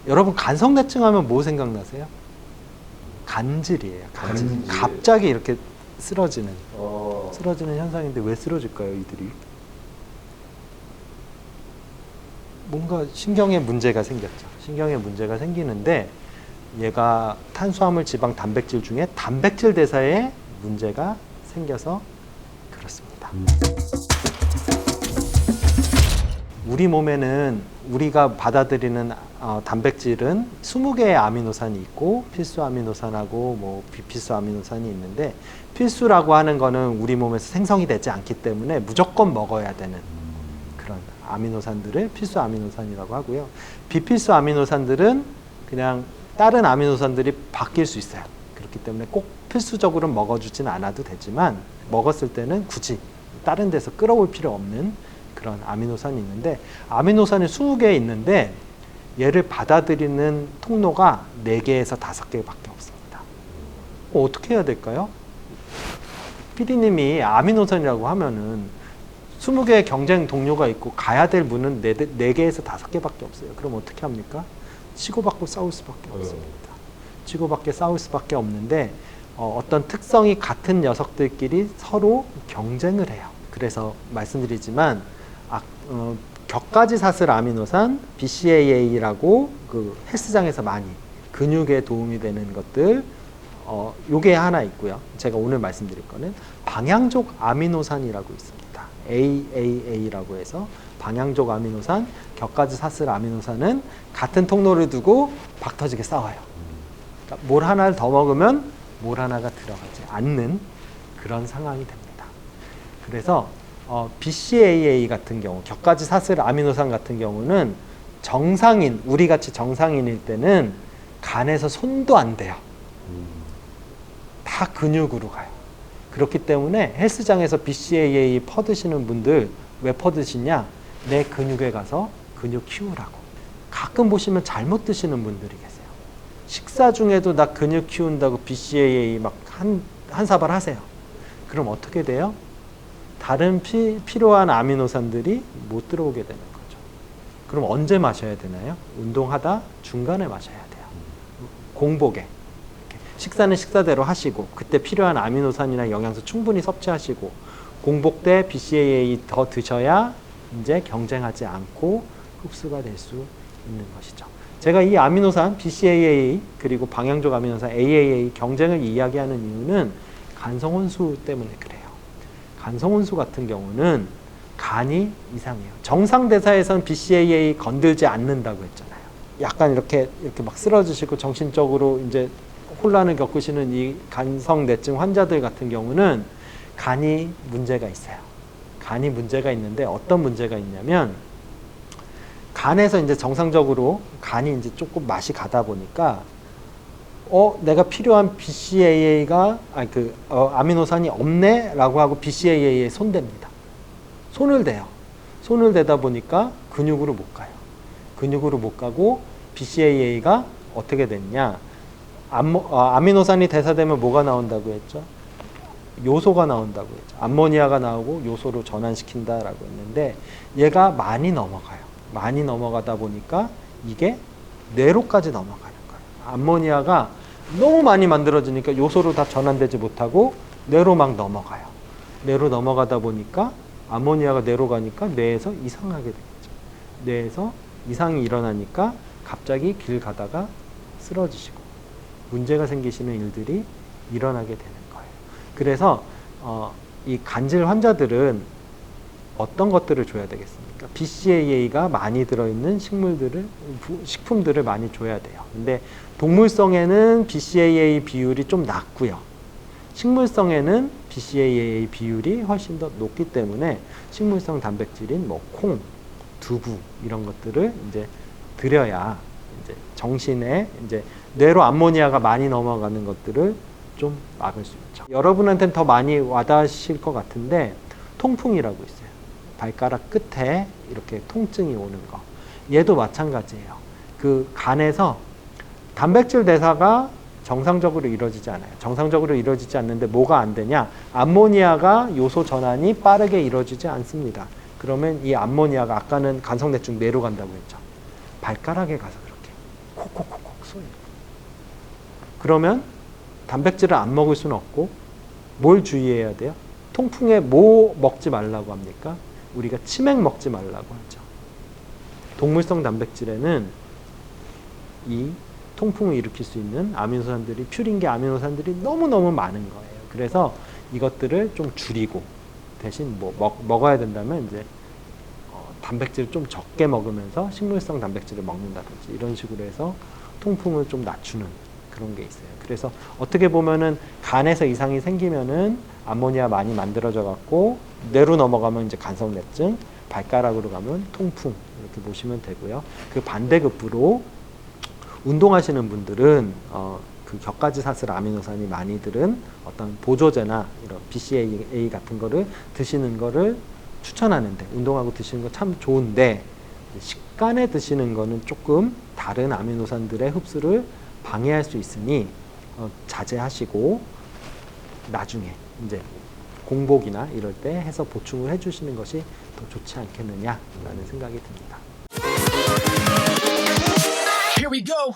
여러분 간성내증 하면 뭐 생각나세요? 간질이에요. 간질. 갑자기 이렇게 쓰러지는 현상인데 왜 쓰러질까요, 이들이? 뭔가 신경에 문제가 생겼죠. 신경에 문제가 생기는데 얘가 탄수화물, 지방, 단백질 중에 단백질 대사에 문제가 생겨서 그렇습니다. 우리 몸에는 우리가 받아들이는 단백질은 20개의 아미노산이 있고 필수 아미노산하고 뭐 비필수 아미노산이 있는데, 필수라고 하는 거는 우리 몸에서 생성이 되지 않기 때문에 무조건 먹어야 되는 그런 아미노산들을 필수 아미노산이라고 하고요. 비필수 아미노산들은 그냥 다른 아미노산들이 바뀔 수 있어요. 그렇기 때문에 꼭 필수적으로 먹어주진 않아도 되지만 먹었을 때는 굳이 다른 데서 끌어올 필요 없는 그런 아미노산이 있는데, 아미노산이 20개 있는데 얘를 받아들이는 통로가 4개에서 5개밖에 없습니다. 어떻게 해야 될까요? PD님이 아미노산이라고 하면은 20개의 경쟁 동료가 있고 가야 될 문은 4개에서 5개밖에 없어요. 그럼 어떻게 합니까? 치고받고 싸울 수밖에 없습니다. 치고받고 싸울 수밖에 없는데 어떤 특성이 같은 녀석들끼리 서로 경쟁을 해요. 그래서 말씀드리지만 격가지 사슬 아미노산 BCAA라고 그 헬스장에서 많이 근육에 도움이 되는 것들, 요게 하나 있고요. 제가 오늘 말씀드릴 거는 방향족 아미노산이라고 있습니다. AAA라고 해서 방향족 아미노산, 격가지 사슬 아미노산은 같은 통로를 두고 박터지게 싸워요. 그러니까 뭘 하나를 더 먹으면 뭘 하나가 들어가지 않는 그런 상황이 됩니다. 그래서 BCAA 같은 경우, 격가지 사슬 아미노산 같은 경우는 정상인, 우리같이 정상인일 때는 간에서 손도 안 대요. 다 근육으로 가요. 그렇기 때문에 헬스장에서 BCAA 퍼드시는 분들 왜 퍼드시냐? 내 근육에 가서 근육 키우라고. 가끔 보시면 잘못 드시는 분들이 계세요. 식사 중에도 나 근육 키운다고 BCAA 막 한 사발 하세요. 그럼 어떻게 돼요? 다른 필요한 아미노산들이 못 들어오게 되는 거죠. 그럼 언제 마셔야 되나요? 운동하다 중간에 마셔야 돼요. 공복에. 식사는 식사대로 하시고 그때 필요한 아미노산이나 영양소 충분히 섭취하시고 공복 때 BCAA 더 드셔야 이제 경쟁하지 않고 흡수가 될 수 있는 것이죠. 제가 이 아미노산 BCAA 그리고 방향족 아미노산 AAA 경쟁을 이야기하는 이유는 간성혼수 때문에 그래요. 간성혼수 같은 경우는 간이 이상해요. 정상대사에선 BCAA 건들지 않는다고 했잖아요. 약간 이렇게 막 쓰러지시고 정신적으로 이제 혼란을 겪으시는 이 간성내증 환자들 같은 경우는 간이 문제가 있어요. 간이 문제가 있는데 어떤 문제가 있냐면, 간에서 이제 정상적으로 간이 이제 조금 맛이 가다 보니까 내가 필요한 BCAA가 아미노산이 없네라고 하고 BCAA에 손댑니다. 손을 대요. 손을 대다 보니까 근육으로 못 가요. 근육으로 못 가고 BCAA가 어떻게 됐냐? 아미노산이 대사되면 뭐가 나온다고 했죠? 요소가 나온다고 했죠. 암모니아가 나오고 요소로 전환시킨다라고 했는데 얘가 많이 넘어가요. 많이 넘어가다 보니까 이게 뇌로까지 넘어가는 거예요. 암모니아가 너무 많이 만들어지니까 요소로 다 전환되지 못하고 뇌로 막 넘어가요. 뇌로 넘어가다 보니까 암모니아가 뇌로 가니까 뇌에서 이상하게 되겠죠. 뇌에서 이상이 일어나니까 갑자기 길 가다가 쓰러지시고 문제가 생기시는 일들이 일어나게 되는 거예요. 그래서 이 간질 환자들은 어떤 것들을 줘야 되겠습니까? BCAA가 많이 들어있는 식품들을 많이 줘야 돼요. 근데 동물성에는 BCAA 비율이 좀 낮고요. 식물성에는 BCAA 비율이 훨씬 더 높기 때문에 식물성 단백질인 뭐 콩, 두부 이런 것들을 이제 드려야 이제 정신에 이제 뇌로 암모니아가 많이 넘어가는 것들을 좀 막을 수 있죠. 여러분한테는 더 많이 와닿으실 것 같은데 통풍이라고 있어요. 발가락 끝에 이렇게 통증이 오는 거. 얘도 마찬가지예요. 그 간에서 단백질 대사가 정상적으로 이루어지지 않아요. 정상적으로 이루어지지 않는데 뭐가 안 되냐? 암모니아가 요소 전환이 빠르게 이루어지지 않습니다. 그러면 이 암모니아가 아까는 간성내증 뇌로 간다고 했죠. 발가락에 가서 그렇게 콕콕콕콕 쏘여요. 그러면 단백질을 안 먹을 수는 없고 뭘 주의해야 돼요? 통풍에 뭐 먹지 말라고 합니까? 우리가 치맥 먹지 말라고 하죠. 동물성 단백질에는 이 통풍을 일으킬 수 있는 아미노산들이 퓨린계 아미노산들이 너무너무 많은 거예요. 그래서 이것들을 좀 줄이고 대신 뭐 먹어야 된다면 이제 단백질을 좀 적게 먹으면서 식물성 단백질을 먹는다든지 이런 식으로 해서 통풍을 좀 낮추는 그런 게 있어요. 그래서 어떻게 보면은 간에서 이상이 생기면은 암모니아 많이 만들어져 갖고 뇌로 넘어가면 이제 간섭내증, 발가락으로 가면 통풍 이렇게 보시면 되고요. 그 반대급부로 운동하시는 분들은 그 격가지 사슬 아미노산이 많이 들은 어떤 보조제나 이런 BCAA 같은 거를 드시는 거를 추천하는데 운동하고 드시는 거 참 좋은데 식간에 드시는 거는 조금 다른 아미노산들의 흡수를 방해할 수 있으니 자제하시고 나중에 이제 공복이나 이럴 때 해서 보충을 해주시는 것이 더 좋지 않겠느냐라는 생각이 듭니다. Here we go.